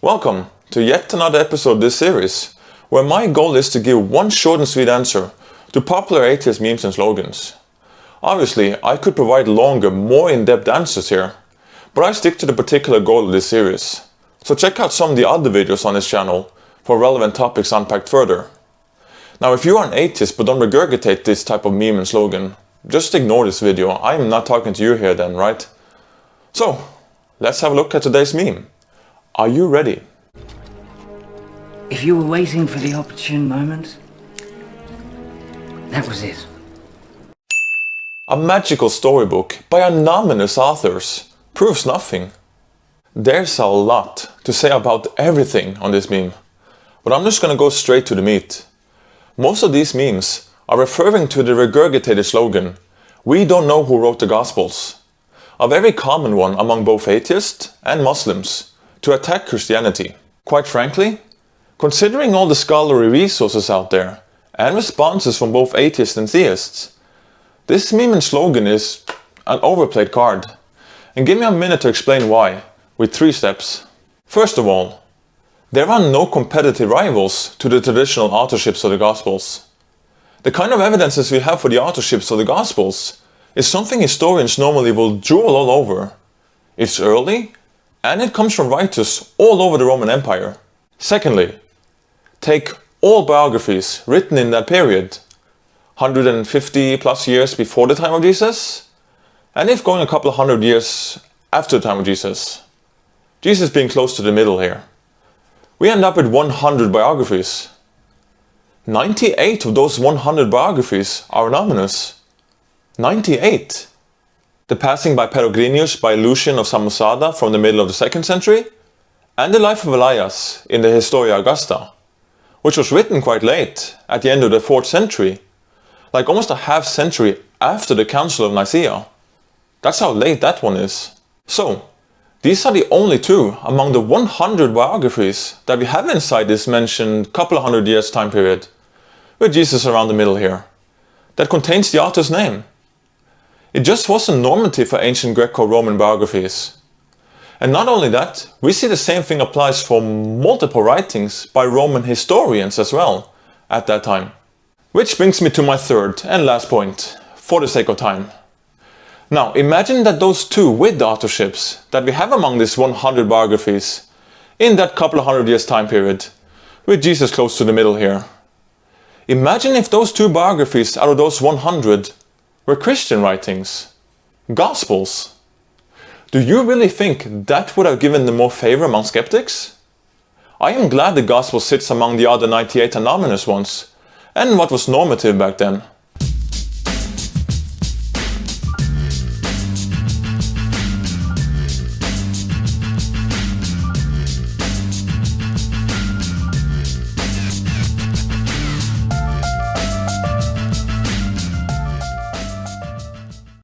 Welcome to yet another episode of this series, where my goal is to give one short and sweet answer to popular atheist memes and slogans. Obviously, I could provide longer, more in-depth answers here, but I stick to the particular goal of this series. So check out some of the other videos on this channel for relevant topics unpacked further. Now, if you are an atheist but don't regurgitate this type of meme and slogan, just ignore this video. I'm not talking to you here then, right? So, let's have a look at today's meme. Are you ready? If you were waiting for the opportune moment, that was it. A magical storybook by anonymous authors proves nothing. There's a lot to say about everything on this meme, but I'm just gonna go straight to the meat. Most of these memes are referring to the regurgitated slogan, "We don't know who wrote the Gospels," a very common one among both atheists and Muslims to attack Christianity. Quite frankly, considering all the scholarly resources out there and responses from both atheists and theists, this meme and slogan is an overplayed card. And give me a minute to explain why, with 3 steps. First of all, there are no competitive rivals to the traditional authorships of the Gospels. The kind of evidences we have for the authorships of the Gospels is something historians normally will drool all over. It's early, and it comes from writers all over the Roman Empire. Secondly, take all biographies written in that period, 150 plus years before the time of Jesus, and if going a couple of hundred years after the time of Jesus. Jesus being close to the middle here. We end up with 100 biographies. 98 of those 100 biographies are anonymous. 98! The passing by Peregrinius by Lucian of Samosata from the middle of the 2nd century, and the life of Elias in the Historia Augusta, which was written quite late, at the end of the 4th century, like almost a half century after the Council of Nicaea. That's how late that one is. So, these are the only 2 among the 100 biographies that we have inside this mentioned couple of hundred years time period, with Jesus around the middle here, that contains the author's name. It just wasn't normative for ancient Greco-Roman biographies. And not only that, we see the same thing applies for multiple writings by Roman historians as well at that time. Which brings me to my 3rd and last point, for the sake of time. Now, imagine that those 2 with authorships that we have among these 100 biographies in that couple of hundred years time period, with Jesus close to the middle here. Imagine if those 2 biographies out of those 100 were Christian writings, Gospels. Do you really think that would have given them more favor among skeptics? I am glad the Gospel sits among the other 98 anonymous ones, and what was normative back then.